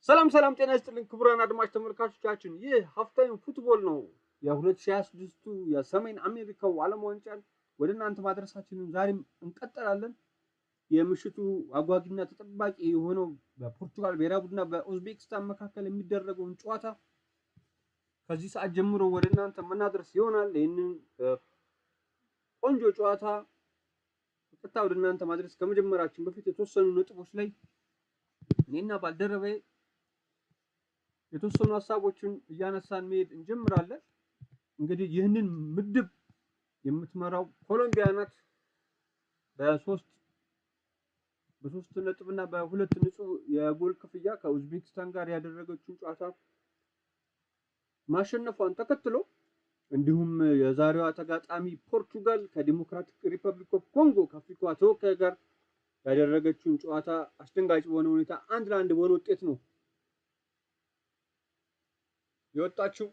ሰላም ሰላም ጤና ይስጥልኝ ክቡራን አድማጭ ተመልካቾቻችን ይህ ሀፍታይም ፉትቦል ነው። የ2026ቱ የሰሜን አሜሪካው ዓለም ዋንጫን ወደ እናንተ ማድረሳችንን ዛሬም እንቀጥላለን። የምሽቱ አጓጊና ተጠባቂ የሆነው በፖርቱጋል ብሔራዊ ቡድንና በኡዝቤክስታን መካከል የሚደረገውን ጨዋታ ከዚህ ሰዓት ጀምሮ ወደ እናንተ መናድረስ ይሆናል። ይህንን ቆንጆ ጨዋታ ቀጥታ ወደ እናንተ ማድረስ ከመጀመራችን በፊት የተወሰኑ ነጥቦች ላይ እኔና ባልደረባዬ የተወሰኑ ሀሳቦችን እያነሳን መሄድ እንጀምራለን። እንግዲህ ይህንን ምድብ የምትመራው ኮሎምቢያ ናት። በሶስት ነጥብና በሁለት ንጹህ የጎል ክፍያ ከኡዝቤክስታን ጋር ያደረገችውን ጨዋታ ማሸነፏን ተከትሎ እንዲሁም የዛሬዋ ተጋጣሚ ፖርቱጋል ከዲሞክራቲክ ሪፐብሊክ ኦፍ ኮንጎ ከአፍሪካ ተወካይ ጋር ያደረገችውን ጨዋታ አስደንጋጭ በሆነ ሁኔታ 1-1 በሆነ ውጤት ነው የወጣችው።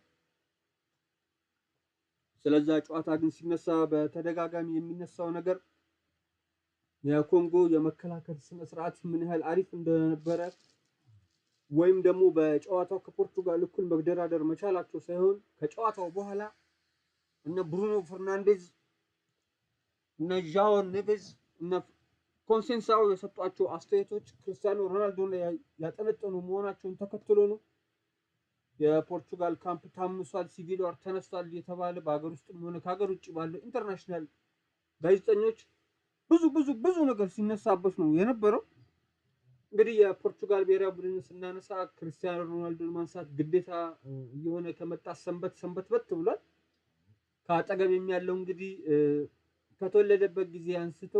ስለዛ ጨዋታ ግን ሲነሳ በተደጋጋሚ የሚነሳው ነገር የኮንጎ የመከላከል ስነ ስርዓት ምን ያህል አሪፍ እንደነበረ ወይም ደግሞ በጨዋታው ከፖርቱጋል እኩል መግደራደር መቻላቸው ሳይሆን ከጨዋታው በኋላ እነ ብሩኖ ፈርናንዴዝ እነ ዣኦ ኔቬዝ እነ ኮንሴንሳው የሰጧቸው አስተያየቶች ክርስቲያኖ ሮናልዶ ላይ ያጠነጠኑ መሆናቸውን ተከትሎ ነው የፖርቱጋል ካምፕ ታምሷል፣ ሲቪል ዋር ተነስቷል የተባለ በሀገር ውስጥም ሆነ ከሀገር ውጭ ባለው ኢንተርናሽናል ጋዜጠኞች ብዙ ነገር ሲነሳበት ነው የነበረው። እንግዲህ የፖርቱጋል ብሔራዊ ቡድን ስናነሳ ክርስቲያኖ ሮናልዶን ማንሳት ግዴታ እየሆነ ከመጣ ሰንበት ብሏል። ከአጠገብ ያለው እንግዲህ ከተወለደበት ጊዜ አንስቶ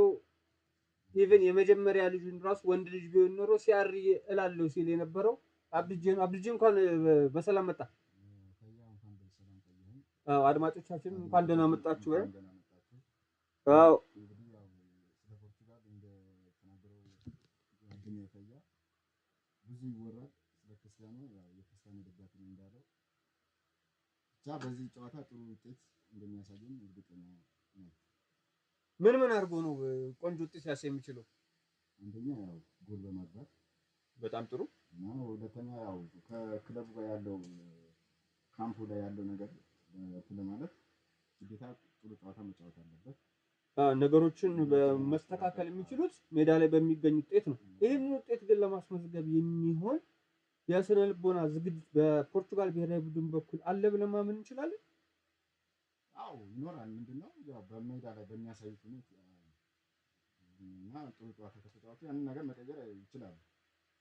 ኢቭን የመጀመሪያ ልጁን ራሱ ወንድ ልጅ ቢሆን ኖሮ ሲያሪ እላለሁ ሲል የነበረው አብድጄ እንኳን በሰላም መጣ። አድማጮቻችን እንኳን ደህና መጣችሁ። አዎ ብዙ ይወራል ስለ ክርስቲያኖ። የክርስቲያኖ ደጋፊ እንዳለው ብቻ በዚህ ጨዋታ ጥሩ ውጤት እንደሚያሳየን እርግጠኛ ነኝ። ምን አድርጎ ነው ቆንጆ ውጤት ያሳይ የሚችለው? አንደኛ ያው ጎል በማግባት በጣም ጥሩ እና ሁለተኛ ያው ከክለቡ ጋር ያለው ካምፑ ላይ ያለው ነገር ለማለት ግዴታ ጥሩ ጨዋታ መጫወት አለበት። ነገሮችን በመስተካከል የሚችሉት ሜዳ ላይ በሚገኝ ውጤት ነው። ይህንን ውጤት ግን ለማስመዝገብ የሚሆን የስነ ልቦና ዝግጅት በፖርቱጋል ብሔራዊ ቡድን በኩል አለ ብለን ማመን እንችላለን። አዎ ይኖራል። ምንድነው ያው በሜዳ ላይ በሚያሳዩት ሁኔታ እና ጥሩ ጨዋታ ከተጫወቱ ያንን ነገር መቀየር ይችላሉ።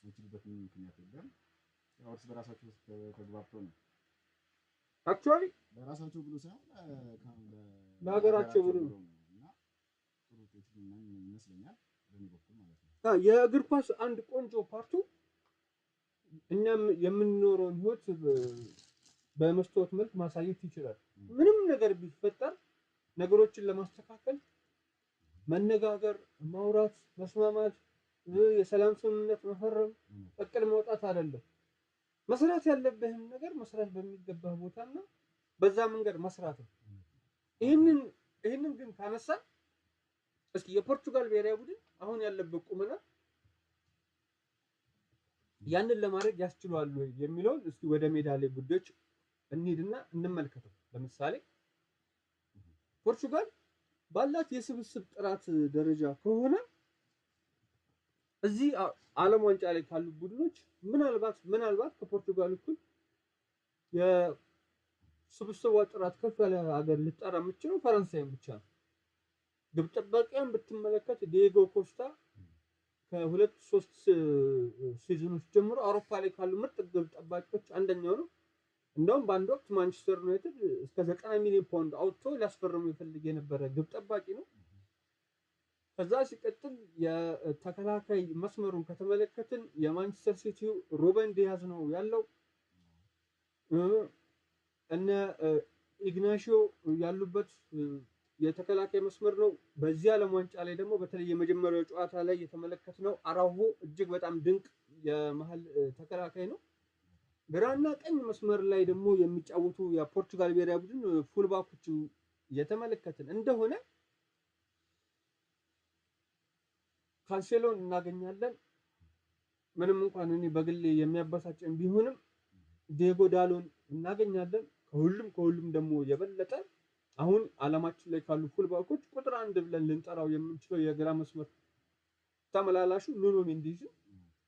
የሚችሉበት ምክንያት የለም። ያው እርስ በራሳቸው ተግባብተው ነው አክቹአሊ በራሳቸው ብሎ ሳይሆን ለሀገራቸው ብሎ ነው እና ጥሩ ውጤት ይመስለኛል በእኔ በኩል ማለት ነው። የእግር ኳስ አንድ ቆንጆ ፓርቱ እኛም የምንኖረውን ህይወት በመስታወት መልክ ማሳየት ይችላል። ምንም ነገር ቢፈጠር ነገሮችን ለማስተካከል መነጋገር፣ ማውራት፣ መስማማት፣ የሰላም ስምምነት መፈረም፣ እቅድ ማውጣት አይደለም። መስራት ያለብህን ነገር መስራት በሚገባህ ቦታና በዛ መንገድ መስራት ነው። ይህንን ግን ካነሳ እስኪ የፖርቱጋል ብሔራዊ ቡድን አሁን ያለበት ቁመና ያንን ለማድረግ ያስችሏል ወይ የሚለውን እስኪ ወደ ሜዳ ላይ ጉዳዮች እንሂድና እንመልከተው። ለምሳሌ ፖርቱጋል ባላት የስብስብ ጥራት ደረጃ ከሆነ እዚህ ዓለም ዋንጫ ላይ ካሉ ቡድኖች ምናልባት ከፖርቱጋል እኩል የስብስቧ ጥራት ከፍ ያለ ሀገር ልጠራ የምትችለው ፈረንሳይን ብቻ ነው። ግብ ጠባቂያን ብትመለከት ዲየጎ ኮስታ ከ2-3 ሲዝኖች ጀምሮ አውሮፓ ላይ ካሉ ምርጥ ግብ ጠባቂዎች አንደኛው ነው። እንደውም በአንድ ወቅት ማንቸስተር ዩናይትድ እስከ 90 ሚሊዮን ፓውንድ አውጥቶ ሊያስፈርሙ ይፈልግ የነበረ ግብ ጠባቂ ነው። ከዛ ሲቀጥል የተከላካይ መስመሩን ከተመለከትን የማንቸስተር ሲቲው ሩበን ዲያዝ ነው ያለው። እነ ኢግናሺዮ ያሉበት የተከላካይ መስመር ነው። በዚህ ዓለም ዋንጫ ላይ ደግሞ በተለይ የመጀመሪያው ጨዋታ ላይ የተመለከትነው አራሆ እጅግ በጣም ድንቅ የመሃል ተከላካይ ነው። ግራና ቀኝ መስመር ላይ ደግሞ የሚጫወቱ የፖርቱጋል ብሔራዊ ቡድን ፉልባኮችን የተመለከትን እንደሆነ ካንሴሎን እናገኛለን፣ ምንም እንኳን እኔ በግሌ የሚያበሳጨን ቢሆንም ዲየጎ ዳሎን እናገኛለን። ከሁሉም ደግሞ የበለጠ አሁን ዓለማችን ላይ ካሉ ፉልባኮች ቁጥር 1 ብለን ልንጠራው የምንችለው የግራ መስመር ተመላላሹ ኑኖ ሜንዲዝ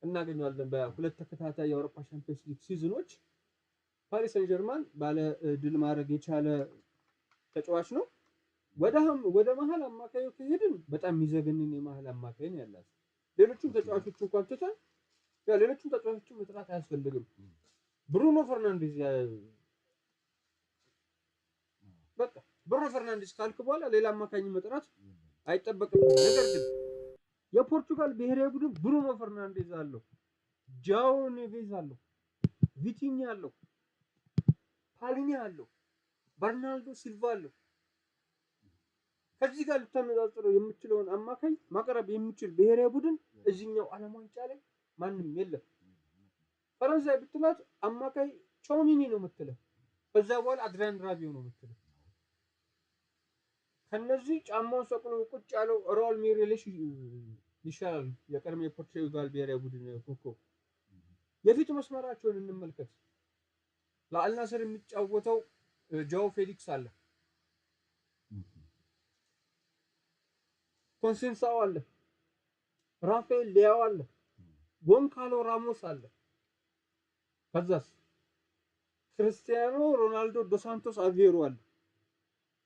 እናገኛለን። በሁለት ተከታታይ የአውሮፓ ሻምፒዮንስ ሊግ ሲዝኖች ፓሪስ ሰን ጀርማን ባለ ድል ማድረግ የቻለ ተጫዋች ነው። ወደ መሀል አማካዩ ከሄድን በጣም የሚዘገንን የመሀል አማካይ ነው ያላት። ሌሎቹም ተጫዋቾች እንኳን ትተን ሌሎቹም ተጫዋቾችን መጥራት አያስፈልግም። ብሩኖ ፈርናንዴዝ በቃ ብሩኖ ፈርናንዴዝ ካልክ በኋላ ሌላ አማካኝ መጥራት አይጠበቅም። ነገር ግን የፖርቱጋል ብሔራዊ ቡድን ብሩኖ ፈርናንዴዝ አለው፣ ጃኦ ኔቬዝ አለው፣ ቪቲኛ አለው፣ ፓሊኒ አለው፣ በርናርዶ ሲልቫ አለው። ከዚህ ጋር ልታነጻጽረው የምችለውን አማካኝ ማቅረብ የሚችል ብሔራዊ ቡድን እዚህኛው ዓለም ዋንጫ ላይ ማንም የለም። ፈረንሳይ ብትላት አማካይ ቾሚኒ ነው የምትለው፣ ከዛ በኋላ አድሪያን ራቢዮ ነው የምትለው። ከነዚህ ጫማውን ሰቅሎ ቁጭ ያለው ራውል ሜሬሌሽ ይሻላል። የቀድሞ የፖርቱጋል ብሔራዊ ቡድን ኮከብ። የፊት መስመራቸውን እንመልከት። ለአልናስር የሚጫወተው ጃኦ ፌሊክስ አለ፣ ኮንሴንሳኦ አለ፣ ራፋኤል ሊያው አለ፣ ጎንካሎ ራሞስ አለ። ከዛስ ክርስቲያኖ ሮናልዶ ዶስ ሳንቶስ አቬሮ አለ።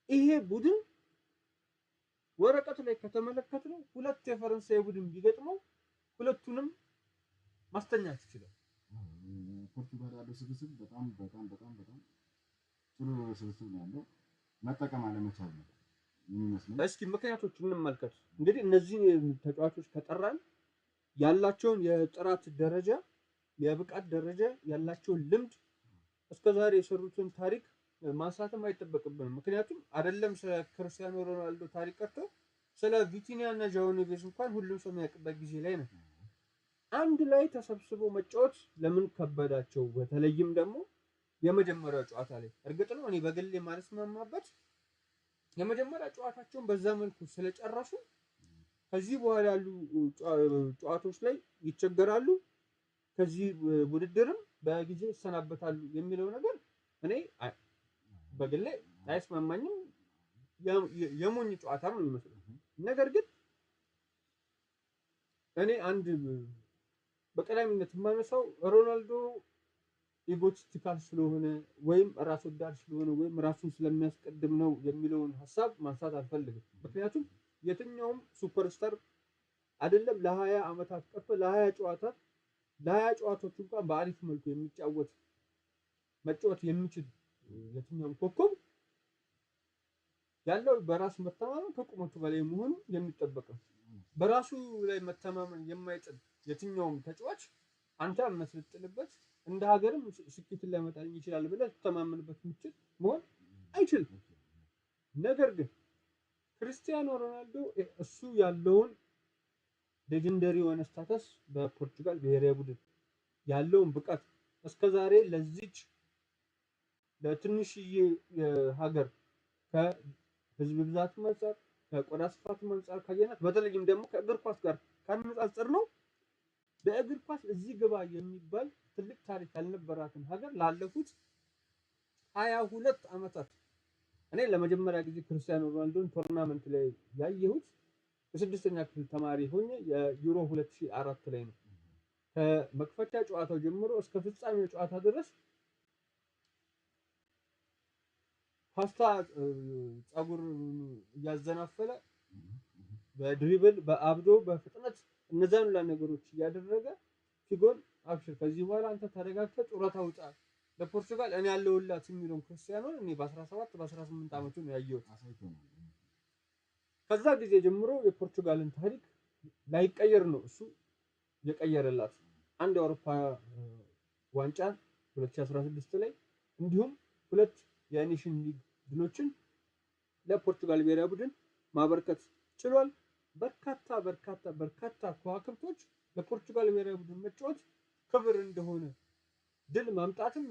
ይሄ ቡድን ወረቀት ላይ ከተመለከትነው ሁለት የፈረንሳይ ቡድን ቢገጥመው ሁለቱንም ማስተኛት ይችላል። ፖርቱጋል ያለው ስብስብ በጣም ጥሩ ስብስብ ነው ያለው። መጠቀም አለመቻል ነው የሚመስለው። እስኪ ምክንያቶች እንመልከት። እንግዲህ እነዚህ ተጫዋቾች ከጠራን ያላቸውን የጥራት ደረጃ፣ የብቃት ደረጃ፣ ያላቸውን ልምድ፣ እስከዛሬ የሰሩትን ታሪክ ማንሳትም አይጠበቅብንም። ምክንያቱም አይደለም ስለ ክርስቲያኖ ሮናልዶ ታሪክ ቀርቶ ስለ ቪቲኒያ እና ጃኦ ኔቬዝ እንኳን ሁሉም ሰው የሚያውቅበት ጊዜ ላይ ነው። አንድ ላይ ተሰብስቦ መጫወት ለምን ከበዳቸው? በተለይም ደግሞ የመጀመሪያው ጨዋታ ላይ እርግጥ ነው እኔ በግሌ ማለስማማበት የመጀመሪያ ጨዋታቸውን በዛ መልኩ ስለጨረሱ ከዚህ በኋላ ያሉ ጨዋታዎች ላይ ይቸገራሉ፣ ከዚህ ውድድርም በጊዜ ይሰናበታሉ የሚለው ነገር እኔ በግሌ አይስማማኝም። የሞኝ ጨዋታም ነው የሚመስለው። ነገር ግን እኔ አንድ በቀዳሚነት የማነሳው ሮናልዶ ኢጎቲስቲካል ስለሆነ ወይም ራስ ወዳድ ስለሆነ ወይም ራሱን ስለሚያስቀድም ነው የሚለውን ሀሳብ ማንሳት አልፈልግም። ምክንያቱም የትኛውም ሱፐርስታር አይደለም ለ20 ዓመታት ቀርቶ ለ20 ጨዋታዎች እንኳን በአሪፍ መልኩ መጫወት የሚችል የትኛውም ኮከብ ያለው በራስ መተማመን ከቁመቱ በላይ መሆኑ የሚጠበቅ ነው። በራሱ ላይ መተማመን የማይጥል የትኛውም ተጫዋች አንተ መስልጥልበት እንደ ሀገርም ስኬትን ሊያመጣልኝ ይችላል ብለህ ተማመንበት የምትችል መሆን አይችልም። ነገር ግን ክርስቲያኖ ሮናልዶ እሱ ያለውን ሌጀንደሪ የሆነ ስታተስ በፖርቱጋል ብሔራዊ ቡድን ያለውን ብቃት እስከዛሬ ለዚች ለትንሽዬ ሀገር ከህዝብ ብዛት አንፃር ከቆዳ ስፋት አንፃር ካየናት በተለይም ደግሞ ከእግር ኳስ ጋር ካነጻጸር ነው በእግር ኳስ እዚህ ግባ የሚባል ትልቅ ታሪክ ያልነበራትን ሀገር ላለፉት 22 ዓመታት እኔ ለመጀመሪያ ጊዜ ክርስቲያኖ ሮናልዶን ቶርናመንት ላይ ያየሁት የስድስተኛ ክፍል ተማሪ ሆኜ የዩሮ 2004 ላይ ነው። ከመክፈቻ ጨዋታው ጀምሮ እስከ ፍጻሜው ጨዋታ ድረስ ፓስታ ጸጉር እያዘናፈለ በድሪብል በአብዶ በፍጥነት እነዛን ሁሉ ነገሮች እያደረገ ፊጎን አብሽር ከዚህ በኋላ አንተ ተረጋግተህ ጡረታ ውጣ ለፖርቱጋል እኔ ያለሁላት የሚለውን ክርስቲያኖን እኔ በ17 በ18 ዓመቱ ነው ያየሁት። ከዛ ጊዜ ጀምሮ የፖርቱጋልን ታሪክ ላይቀየር ነው እሱ የቀየረላት። አንድ የአውሮፓ ዋንጫ 2016 ላይ እንዲሁም ሁለት የኔሽን ሊግ ድሎችን ለፖርቱጋል ብሔራዊ ቡድን ማበርከት ችሏል። በርካታ ከዋክብቶች ለፖርቱጋል ብሔራዊ ቡድን መጫወት ክብር እንደሆነ ድል ማምጣትም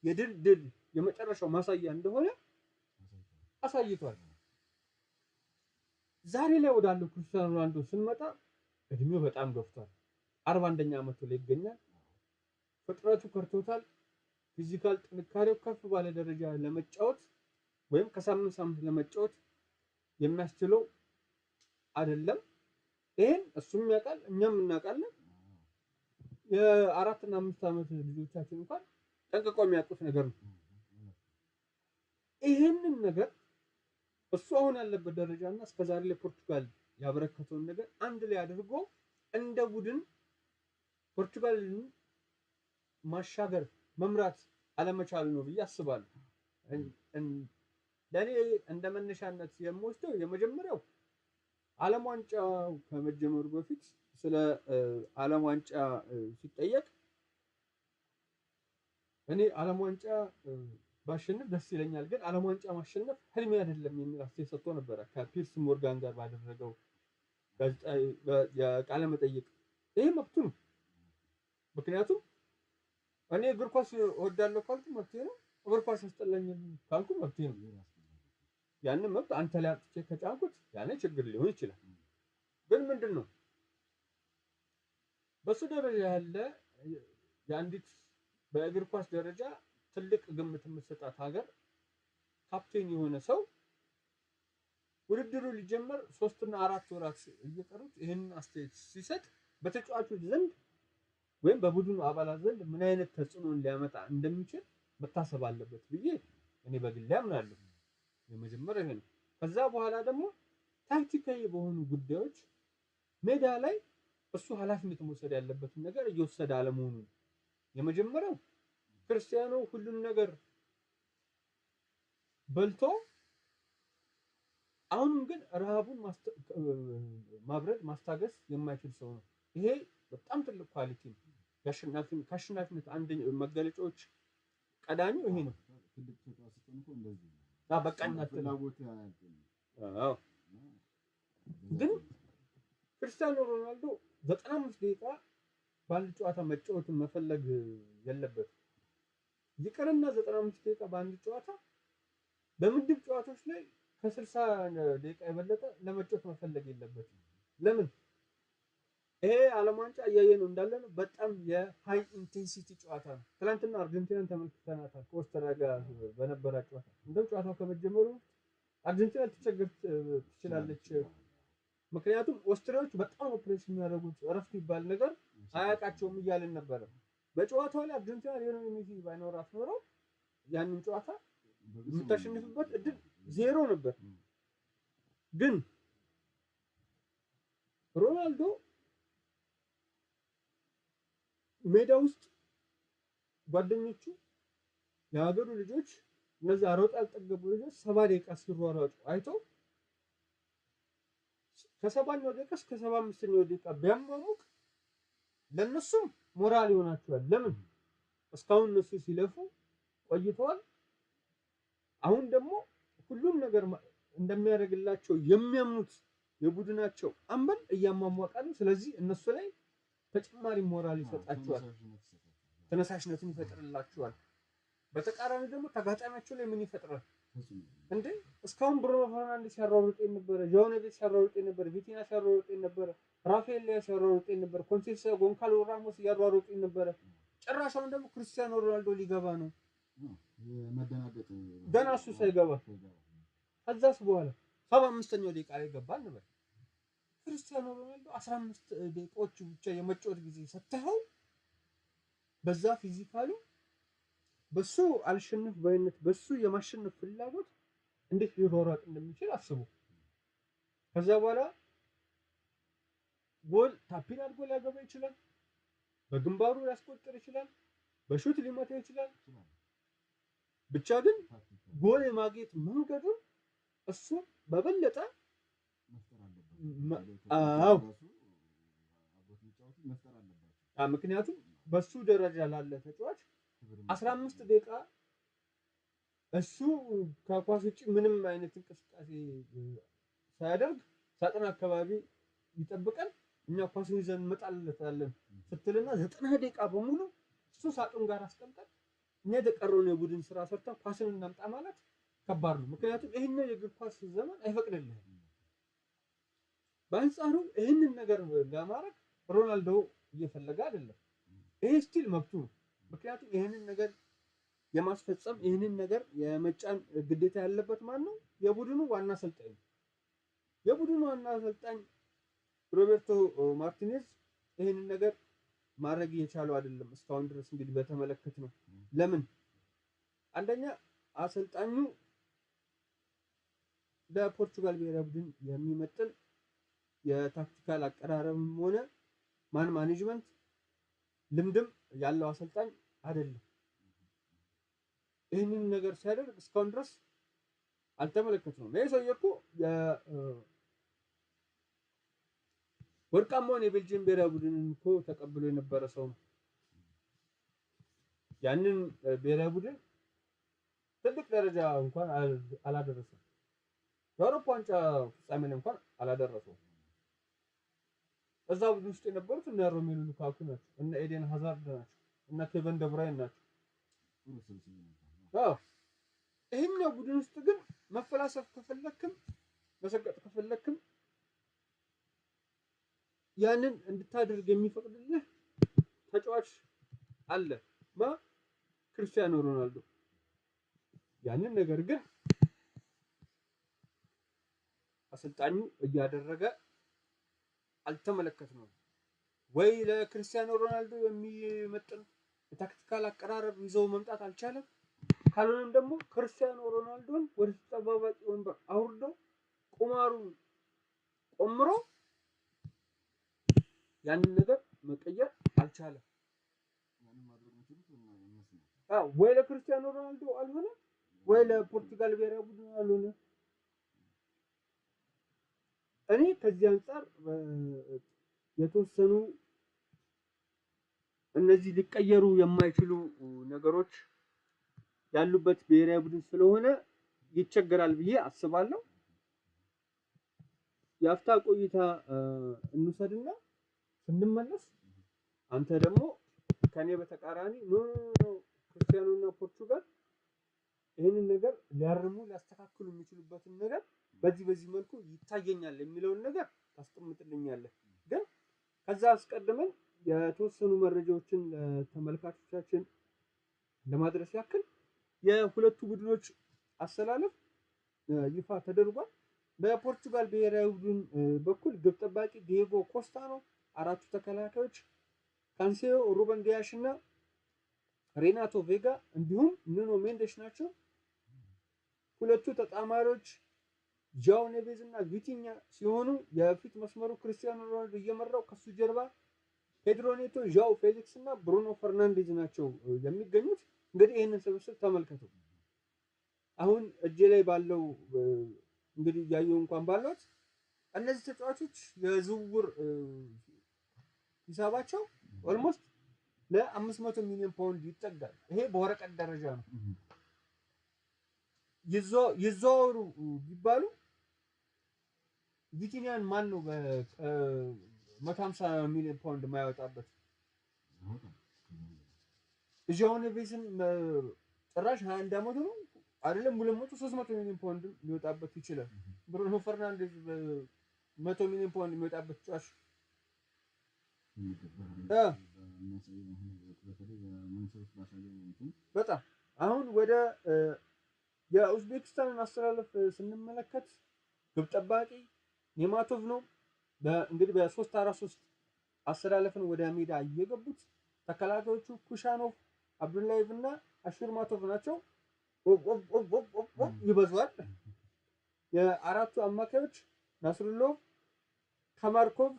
የድል የመጨረሻው ማሳያ እንደሆነ አሳይቷል። ዛሬ ላይ ወዳለው ክርስቲያኖ ሮናልዶ ስንመጣ እድሜው በጣም ገፍቷል። 41ኛ ዓመቱ ላይ ይገኛል። ፍጥረቱ ከርቶታል። ፊዚካል ጥንካሬው ከፍ ባለ ደረጃ ለመጫወት ወይም ከሳምንት ሳምንት ለመጫወት የሚያስችለው አይደለም። ይሄን እሱም ያውቃል፣ እኛም እናውቃለን። የ4 እና 5 ዓመት ልጆቻችን እንኳን ጠንቅቀው የሚያውቁት ነገር ነው። ይሄንን ነገር እሱ አሁን ያለበት ደረጃና እስከዛሬ ላይ ፖርቱጋል ያበረከተውን ነገር አንድ ላይ አድርጎ እንደ ቡድን ፖርቱጋልን ማሻገር መምራት አለመቻል ነው ብዬ አስባለሁ። ለኔ እንደ መነሻነት የምወስደው የመጀመሪያው ዓለም ዋንጫው ከመጀመሩ በፊት ስለ ዓለም ዋንጫ ሲጠየቅ እኔ ዓለም ዋንጫ ባሸንፍ ደስ ይለኛል፣ ግን ዓለም ዋንጫ ማሸነፍ ህልሜ አይደለም የሚል አስተያየት ሰጥቶ ነበረ ከፒርስ ሞርጋን ጋር ባደረገው የቃለ መጠይቅ። ይሄ መብቱ ነው። ምክንያቱም እኔ እግር ኳስ እወዳለሁ ካልኩ መብቴ ነው። እግር ኳስ ያስጠላኛል ካልኩ መብቴ ነው። ያንን መብት አንተ ላይ አጥቼ ከጫንኩት ያኔ ችግር ሊሆን ይችላል። ግን ምንድነው በሱ ደረጃ ያለ የአንዲት በእግር ኳስ ደረጃ ትልቅ ግምት የምትሰጣት ሀገር ካፕቴን የሆነ ሰው ውድድሩ ሊጀመር 3 እና 4 ወራት እየቀሩት ይሄንን አስተያየት ሲሰጥ በተጫዋቾች ዘንድ ወይም በቡድኑ አባላት ዘንድ ምን አይነት ተጽዕኖን ሊያመጣ እንደሚችል መታሰብ አለበት ብዬ እኔ በግሌ አምናለሁ። የመጀመሪያው ይሄ ነው። ከዛ በኋላ ደግሞ ታክቲካዊ በሆኑ ጉዳዮች ሜዳ ላይ እሱ ኃላፊነት መውሰድ ያለበትን ነገር እየወሰደ አለመሆኑን የመጀመሪያው ክርስቲያኖ ሁሉም ነገር በልቶ አሁንም ግን ረሃቡን ማብረድ ማስታገስ የማይችል ሰው ነው። ይሄ በጣም ትልቅ ኳሊቲ ነው። ከአሸናፊነት አንድ መገለጫዎች ቀዳሚው ይሄ ነው። ትልቅ ተጫዋች ስትሆን እኮ እንደዚህ ነው። በቃኝነት ፍላጎት ያያል። አዎ ግን ክርስቲያኖ ሮናልዶ 95 ደቂቃ በአንድ ጨዋታ መጫወትን መፈለግ የለበትም። ይቅርና 95 ደቂቃ በአንድ ጨዋታ በምድብ ጨዋታዎች ላይ ከ60 ደቂቃ የበለጠ ለመጫወት መፈለግ የለበትም። ለምን? ይሄ ዓለም ዋንጫ እያየነው እንዳለ ነው። በጣም የሃይ ኢንቴንሲቲ ጨዋታ ነው። ትናንትና አርጀንቲናን ተመልክተናታል ከኦስትሪያ ጋር በነበረ ጨዋታ። እንደውም ጨዋታው ከመጀመሩ አርጀንቲና ልትቸገር ትችላለች። ምክንያቱም ኦስትሪያዎች በጣም ኦፕሬሽን የሚያደርጉት እረፍት ይባል ነገር አያውቃቸውም እያልን ነበረ። በጨዋታው ላይ አርጀንቲና ሊዮኔል ሜሲ ባይኖራት ኖሮ ያንን ጨዋታ የምታሸንፍበት እድል ዜሮ ነበር። ግን ሮናልዶ ሜዳ ውስጥ ጓደኞቹ የሀገሩ ልጆች እነዛ ሮጥ ያልጠገቡ ልጆች 70 ደቂቃ ሲሯሯጡ አይቶ ከ70ኛው ደቂቃ እስከ 75ኛው ደቂቃ ቢያሟሙቅ ለነሱም ሞራል ይሆናቸዋል። ለምን? እስካሁን እነሱ ሲለፉ ቆይተዋል። አሁን ደግሞ ሁሉም ነገር እንደሚያደርግላቸው የሚያምኑት የቡድናቸው አምበል እያሟሟቀ ነው። ስለዚህ እነሱ ላይ ተጨማሪ ሞራል ይሰጣቸዋል፣ ተነሳሽነትን ይፈጥርላቸዋል። በተቃራኒ ደግሞ ተጋጣሚያቸው ላይ ምን ይፈጥራል እንዴ? እስካሁን ብሩኖ ፈርናንዴዝ ሲያሯሩጥ የነበረ፣ ጆao ኔቬስ ሲያሯሩጥ የነበረ፣ ቪቲና ሲያሯሩጥ የነበረ፣ ራፋኤል ሊያው ሲያሯሩጥ የነበረ፣ ኮንሴሳዮ ጎንካሎ ራሞስ እያሯሩጥ የነበረ፣ ጭራሻውን ደግሞ ክርስቲያኖ ሮናልዶ ሊገባ ነው። መደናገጥ ገና እሱ ሳይገባ ከዛስ በኋላ 75ኛው ደቂቃ ላይ ገባ እንበል። ክርስቲያኖ ሮናልዶ 15 ደቂቃዎች ብቻ የመጫወት ጊዜ ሰጥተው በዛ ፊዚካሊ በሱ አልሸነፍ ባይነት በሱ የማሸነፍ ፍላጎት እንዴት ሊሯሯጥ እንደሚችል አስቡ። ከዛ በኋላ ጎል ታፒን አድርጎ ሊያገባ ይችላል፣ በግንባሩ ሊያስቆጥር ይችላል፣ በሹት ሊመታ ይችላል። ብቻ ግን ጎል የማግኘት መንገዱን እሱ በበለጠ ምክንያቱም በሱ ደረጃ ላለ ተጫዋች 15 ደቂቃ እሱ ከኳስ ውጪ ምንም አይነት እንቅስቃሴ ሳያደርግ ሳጥን አካባቢ ይጠብቃል፣ እኛ ኳሱን ይዘን እንመጣለታለን ስትልና 90 ደቂቃ በሙሉ እሱ ሳጥን ጋር አስቀምጠን እኛ የተቀረውን የቡድን ስራ ሰርታ ኳስን እናምጣ ማለት ከባድ ነው። ምክንያቱም ይሄንን የእግር ኳስ ዘመን አይፈቅድልህም። በአንጻሩ ይሄንን ነገር ለማድረግ ሮናልዶ እየፈለገ አይደለም። ይሄ ስቲል መብቱ ነው። ምክንያቱም ይህንን ነገር የማስፈጸም ይህንን ነገር የመጫን ግዴታ ያለበት ማን ነው? የቡድኑ ዋና አሰልጣኝ ነው። የቡድኑ ዋና አሰልጣኝ ሮቤርቶ ማርቲኔዝ ይህንን ነገር ማድረግ እየቻለው አይደለም እስካሁን ድረስ እንግዲህ በተመለከት ነው። ለምን? አንደኛ አሰልጣኙ ለፖርቹጋል ብሔራዊ ቡድን የሚመጥን የታክቲካል አቀራረብም ሆነ ማን ማኔጅመንት ልምድም ያለው አሰልጣኝ አይደለም። ይህንን ነገር ሲያደርግ እስካሁን ድረስ አልተመለከትነውም። ይሄ ሰውዬ እኮ ወርቃማውን የቤልጅየም ብሔራዊ ቡድንን እኮ ተቀብሎ የነበረ ሰው ነው። ያንን ብሔራዊ ቡድን ትልቅ ደረጃ እንኳን አላደረሰም። የአውሮፓ ዋንጫ ፍጻሜ ላይ እንኳን አላደረሰውም። እዛ ቡድን ውስጥ የነበሩት እነ ሮሜሉ ሉካኩ ናቸው፣ እነ ኤዴን ሃዛርድ ናቸው፣ እነ ኬቨን ደብራይን ናቸው። ይሄኛው ቡድን ውስጥ ግን መፈላሰፍ ከፈለክም መሰቀጥ ከፈለክም ያንን እንድታደርግ የሚፈቅድልህ ተጫዋች አለ፣ ክርስቲያኖ ሮናልዶ። ያንን ነገር ግን አሰልጣኙ እያደረገ አልተመለከትነውም። ወይ ለክርስቲያኖ ሮናልዶ የሚመጥን የታክቲካል አቀራረብ ይዘው መምጣት አልቻለም። ካልሆነም ደግሞ ክርስቲያኖ ሮናልዶን ወደ ተጠባባቂ ወንበር አውርዶ ቁማሩን ቆምሮ ያንን ነገር መቀየር አልቻለም። ወይ ለክርስቲያኖ ሮናልዶ አልሆነ፣ ወይ ለፖርቱጋል ብሔራዊ ቡድን አልሆነ። እኔ ከዚህ አንፃር የተወሰኑ እነዚህ ሊቀየሩ የማይችሉ ነገሮች ያሉበት ብሔራዊ ቡድን ስለሆነ ይቸገራል ብዬ አስባለሁ። የአፍታ ቆይታ እንውሰድና ስንመለስ አንተ ደግሞ ከኔ በተቃራኒ ኖ ክርስቲያኖና ፖርቹጋል ይህንን ነገር ሊያርሙ ሊያስተካክሉ የሚችሉበትን ነገር በዚህ መልኩ ይታየኛል የሚለውን ነገር ታስቀምጥልኛለህ። ግን ከዛ አስቀድመን የተወሰኑ መረጃዎችን ለተመልካቾቻችን ለማድረስ ያክል የሁለቱ ቡድኖች አሰላለፍ ይፋ ተደርጓል። በፖርቹጋል ብሔራዊ ቡድን በኩል ግብ ጠባቂ ዲዬጎ ኮስታ ነው። አራቱ ተከላካዮች ካንሴሎ፣ ሩበን ዲያሽ እና ሬናቶ ቬጋ እንዲሁም ኑኖ ሜንዴሽ ናቸው። ሁለቱ ተጣማሪዎች ጃኦ ኔቬዝ እና ቪቲኛ ሲሆኑ የፊት መስመሩ ክርስቲያኖ ሮናልዶ እየመራው ከሱ ጀርባ ፔድሮ ኔቶ፣ ዣኦ ፌሊክስ እና ብሩኖ ፈርናንዴዝ ናቸው የሚገኙት። እንግዲህ ይህንን ስብስብ ተመልከቱ። አሁን እጄ ላይ ባለው እንግዲህ እያየሁ እንኳን ባለሁት እነዚህ ተጫዋቾች የዝውውር ሂሳባቸው ኦልሞስት ለ500 ሚሊዮን ፓውንድ ይጠጋል። ይሄ በወረቀት ደረጃ ነው። ይዘዋወሩ ቢባሉ ቪቲኒያን ማን ነው በ150 ሚሊዮን ፓውንድ የማያወጣበት? ዣኦ ኔቬዝን ጭራሽ 21 ዓመቱ ነው አይደለም 200 300 ሚሊዮን ፓውንድ ሊወጣበት ይችላል። ብሩኖ ፈርናንዴዝ 100 ሚሊዮን ፓውንድ የሚወጣበት ጫሽ በጣም አሁን ወደ የኡዝቤኪስታንን አስተላለፍ ስንመለከት ግብ ጠባቂ ኔማቶቭ ነው። እንግዲህ በ3-4-3 አስተላለፍን ወደ ሜዳ እየገቡት ተከላካዮቹ ኩሻኖቭ፣ አብዱላይቭ እና አሹርማቶቭ ናቸው። ይበዛዋል። የአራቱ አማካዮች ናስሩሎቭ፣ ካማርኮቭ፣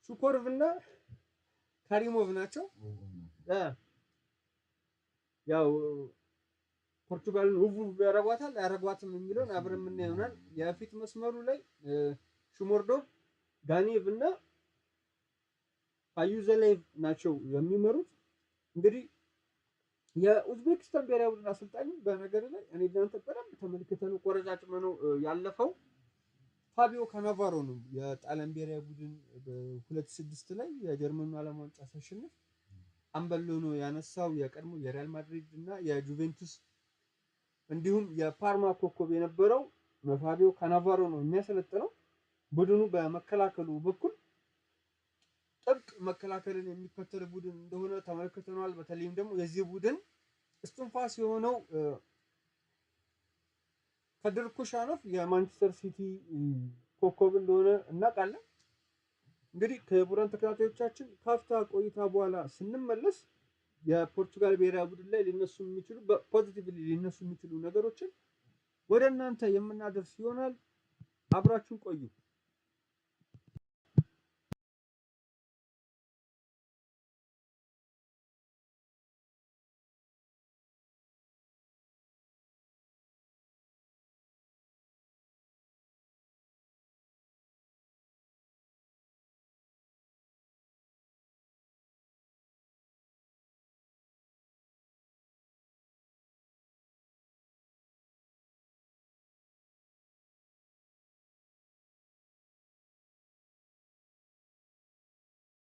ሹኮርቭ እና ካሪሞቭ ናቸው። ያው ፖርቹጋልን ውብ ያረጓታል አያረጓትም የሚለውን አብረን የምናየው ይሆናል። የፊት መስመሩ ላይ ሹሞርዶቭ፣ ጋኔቭ እና አዩዘሌቭ ናቸው የሚመሩት። እንግዲህ የኡዝቤኪስታን ብሔራዊ ቡድን አሰልጣኝ በነገር ላይ እኔ እናንተ በደንብ ተመልክተነው ቆረጣጥመነው ያለፈው ፋቢዮ ካናቫሮ ነው። የጣሊያን ብሔራዊ ቡድን በ2006 ላይ የጀርመኑ ዓለም ዋንጫ ሲያሸንፍ አምበል ሆኖ ያነሳው የቀድሞ የሪያል ማድሪድ እና የጁቬንቱስ እንዲሁም የፓርማ ኮከብ የነበረው ፋቢዮ ካናቫሮ ነው የሚያሰለጥነው። ቡድኑ በመከላከሉ በኩል ጥብቅ መከላከልን የሚከተል ቡድን እንደሆነ ተመልክተናል። በተለይም ደግሞ የዚህ ቡድን እስትንፋስ የሆነው ከድር ኩሻኖቭ የማንቸስተር ሲቲ ኮከብ እንደሆነ እናውቃለን። እንግዲህ ክቡራን ተከታታዮቻችን ካፍታ ቆይታ በኋላ ስንመለስ የፖርቱጋል ብሔራዊ ቡድን ላይ ሊነሱ የሚችሉ በፖዚቲቭሊ ሊነሱ የሚችሉ ነገሮችን ወደ እናንተ የምናደርስ ይሆናል። አብራችሁን ቆዩ።